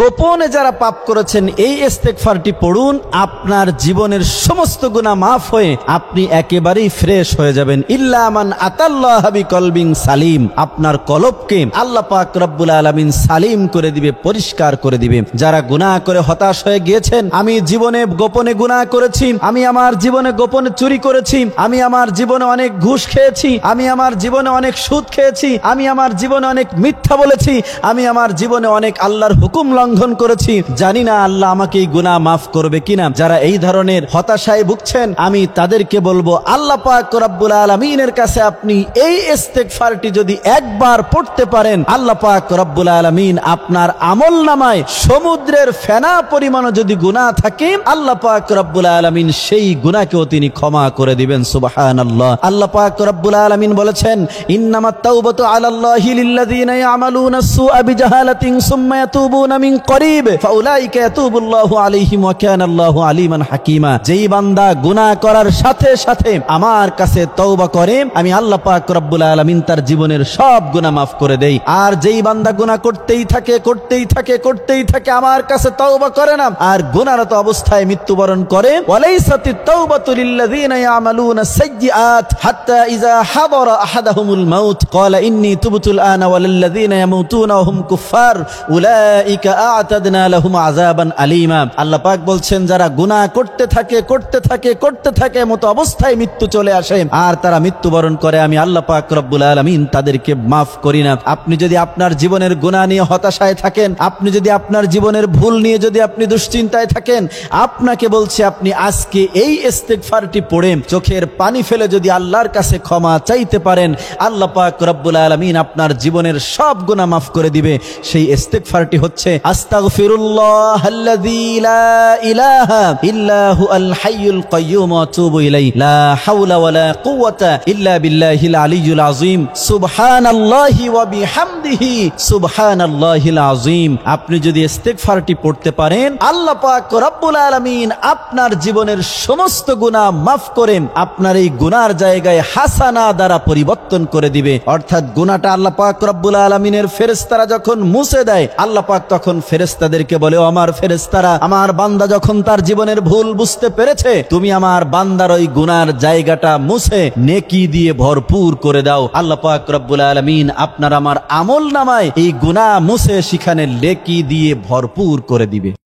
গোপনে যারা পাপ করেছেন এই ইস্তেগফারটি পড়ুন, আপনার জীবনের সমস্ত গুনাহ মাফ হয়ে আপনি একেবারেই ফ্রেশ হয়ে যাবেন। ইল্লা মান আতাল্লাহ বিকলবিন সালিম, আপনার কলবকে আল্লাহ পাক রব্বুল আলামিন সালিম করে দিবে, পরিষ্কার করে দিবে। যারা গুনাহ করে হতাশ হয়ে গিয়েছেন, আমি জীবনে গোপনে গুনাহ করেছি, আমি আমার জীবনে গোপনে চুরি করেছি, আমি আমার জীবনে অনেক ঘুষ খেয়েছি, আমি আমার জীবনে অনেক সুদ খেয়েছি, আমি আমার জীবনে অনেক মিথ্যা বলেছি, আমি আমার জীবনে অনেক আল্লাহর হুকুম লঙ্ঘন করেছি, জানি না আল্লাহ আমাকে এই গুনাহ মাফ করবে কিনা। যারা এই ধরনের হতাশায় ভুগছেন, আমি তাদেরকে বলবো আল্লাহ পাক রব্বুল আলামিনের কাছে আপনি এই ইস্তেগফারটি যদি একবার পড়তে পারেন, আল্লাহ পাক রব্বুল আলামিন আপনার আমলনামায় সমুদ্রের ফেনা পরিমাণও যদি গুনাহ থাকে, আল্লাহ পাক রব্বুল আলামিন সেই গুনাহকেও তিনি ক্ষমা করে দিবেন। সুবহানাল্লাহ। আল্লাহ পাক রব্বুল আলামিন বলেছেন, ইন্নামাত তাওবাতু আলাল্লাহি লিল্লাযিনা ইয়ামালুনা সুআ বিজাহালাতিন সুম্মা ইয়াতুবুনা মিন করিব ফাউলাইকা ইয়াতুবুল্লাহু আলাইহিম ওয়া কানাল্লাহু আলিমান হাকীমা। যেই বান্দা গুনাহ করার সাথে সাথে আমার কাছে তওবা করে, আমি আল্লাহ পাক রব্বুল আলামিন তার জীবনের সব গুনাহ মাফ করে দেই। আর যেই বান্দা গুনাহ করতেই থাকে আমার কাছে তওবা করে না, আর গুনাহরত অবস্থায় মৃত্যুবরণ করে, ওয়ালাইসাতিত তাওবাতু লিল্লাযিনা ইয়ামালুনা সাইয়্যাত হাত্তা ইযা হাদারা আহাদাহুমুল মাউত ক্বালা ইন্নী তুবতুল আনা ওয়ালিল্লাযিনা ইয়ামুতুনা ওয়া হুম কুফার উলাইকা আ'তাদনা লাহুম আযাবান আলীমা। আল্লাহ পাক বলছেন, যারা গুনাহ করতে থাকে মতো অবস্থায় মৃত্যু চলে আসে আর তারা মৃত্যুবরণ করে, আমি আল্লাহ পাক রব্বুল আলামিন তাদেরকে মাফ করি না। আপনি যদি আপনার জীবনের গুনাহ নিয়ে হতাশায় থাকেন, আপনি যদি আপনার জীবনের ভুল নিয়ে যদি আপনি দুশ্চিন্তায় থাকেন, আপনাকে বলছি আপনি আজকে এই ইস্তেগফারটি পড়ে চোখের পানি ফেলে যদি আল্লাহর কাছে ক্ষমা চাইতে পারেন, আল্লাহ পাক রব্বুল আলামিন আপনার জীবনের সব গুনাহ মাফ করে দিবে। সেই ইস্তেগফারটি হচ্ছে আস্তাগফিরুল্লাহাল্লাযী লা ইলাহা ইল্লা হুয়াল হাইয়ুল কাইয়্যুম ওয়া আতুবু ইলাইহি লা হাওলা ওয়ালা কুওয়াতা ইল্লা বিল্লাহিল আলিয়্যুল আযীম সুবহানাল্লাহি ওয়া বিহামদিহি সুবহানাল্লাহিল আযীম। আপনি যদি ইস্তেগফারটি পড়তে পারেন, আল্লাহ পাক রব্বুল আলামিন আপনার জীবনের সমস্ত গুনাহ মাফ করে আপনার এই গুনার জায়গায় হাসানা দ্বারা পরিবর্তন করে দিবে। অর্থাৎ গুনাহটা আল্লাহ পাক রব্বুল আলামিনের ফেরেশতারা যখন মুছে দেয়, আল্লাহ পাক তখন ফেরেশতাদেরকে বলে, ও আমার ফেরেশতারা, আমার বান্দা যখন তার জীবনের ভুল বুঝতে পেরেছে, তুমি আমার বান্দার ওই গুনার জায়গাটা মুছে নেকি দিয়ে ভরপুর করে দাও। আল্লাহ পাক রব্বুল আলামিন আপনার আমার আমলনামায় এই গুনাহ মুছে সেখানে নেকি দিয়ে ভরপুর করে দিবে।